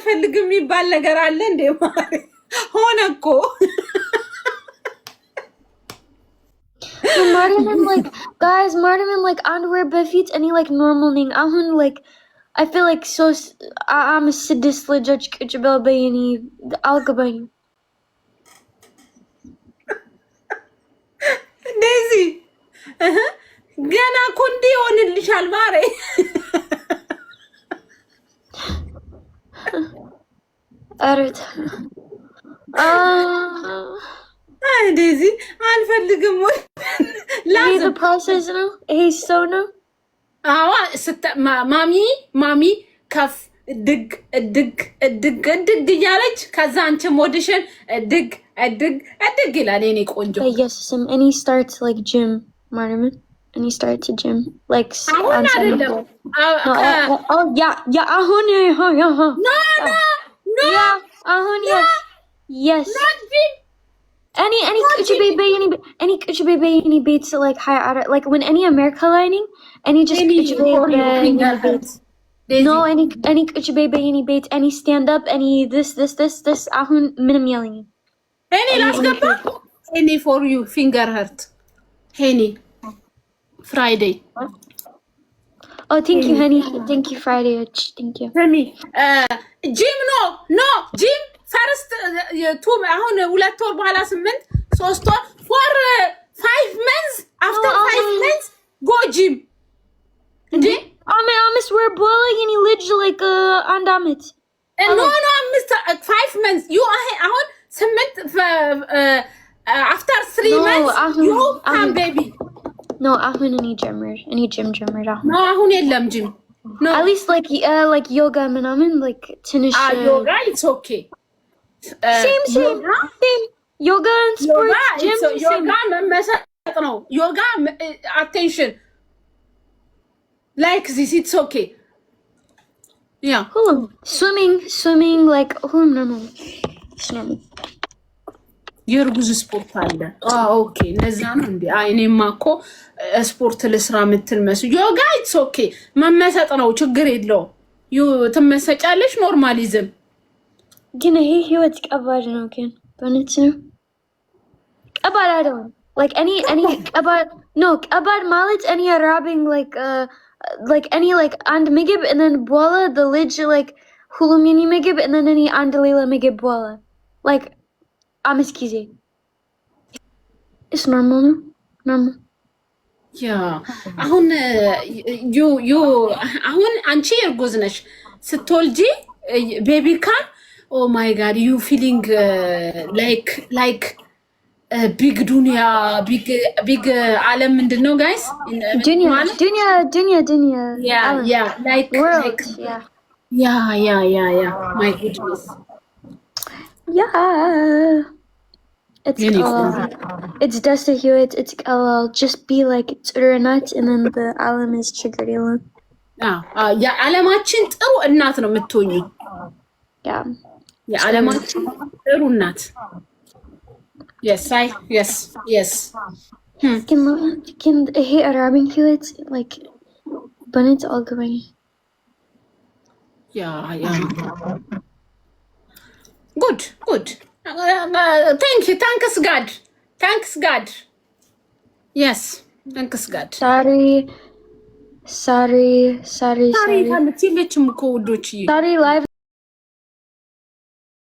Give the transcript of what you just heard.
አልፈልግም የሚባል ነገር አለ እንዴ? ሆነ እኮ Martin like guys, Martin like underwear በፊት እኔ like normal ነኝ አሁን like I feel like so I'm a sadist ልጆች ቁጭ ብለው በየኔ አልገባኝም ዴዚ ገና እኮ እንዲህ ይሆንልሻል ማሬ አረት ዴዚ አልፈልግም ወይ ላዝ ፕሮሰስ ነው ይሄ ሰው ነው አዋ ማሚ ከፍ ድግ እያለች ከዛ አንቺ ሞዲሽን ድግ ይላል የኔ ቆንጆ ኢየሱስም any starts like gym Martin any start to gym like አሁን አይደለም oh yeah አሁን no yeah አሁን yes not gym any kuch baby any beats like high order like when any America lining any just kuch baby no any kuch baby any beats any stand up any this ahun minimum yelling any last gaba any for you finger hurt any Friday oh thank you honey thank you Friday thank you Remy gym no gym first two አሁን 2 ወር በኋላ 8 3 ወር for 5 months after 5 months go gym እንዴ አመስ we're boiling and he literally like አንድ አመት no Mr. 5 months you አሁን 8 after 3 months you come baby no አሁን እኔ gym no አሁን የለም gym no at least like yoga ምናምን like ትንሽ yoga it's okay same yoga and sports gym yoga መመሰጥ ነው yoga attention like this it's okay yeah swimming like normal የርጉዝ ስፖርት አለ ኦኬ ለዛ ነው እንዴ እኔማ እኮ ስፖርት ለስራ ምትል መስሎ ዮጋ ኢትስ ኦኬ መመሰጥ ነው ችግር የለው ትመሰጫለሽ ኖርማሊዝም ግን ይሄ ህይወት ቀባድ ነው ግን በእውነት ነው ቀባድ አይደለም like any ቀባድ ማለት any robbing like any like አንድ ምግብ and then በኋላ the ልጅ like ሁሉም የኔ ምግብ and then any አንድ ሌላ ምግብ በኋላ like አምስት ጊዜ it's normal አሁን አሁን አንቺ እርጉዝ ነሽ ስትወልጂ ቤቢ ካም ኦ ማይ ጋድ ዩ ፊሊንግ ላይክ ቢግ ዱንያ ቢግ ዓለም ምንድነው ጋይስ ዱንያ like world yeah my goodness yeah it's just a hewitt it's just be like ጥሩናት and then the ዓለም is ችግር የለም ያ ዓለማችን ጥሩ እናት ነው የምትሆኚ ያ ዓለማችን ጥሩ እናት yes can ይሄ አራቢን hewitt like በነት አልገባኝ yeah good thanks God yes thanks God sorry ታለች የለችም እኮ ውዶችዬ sorry live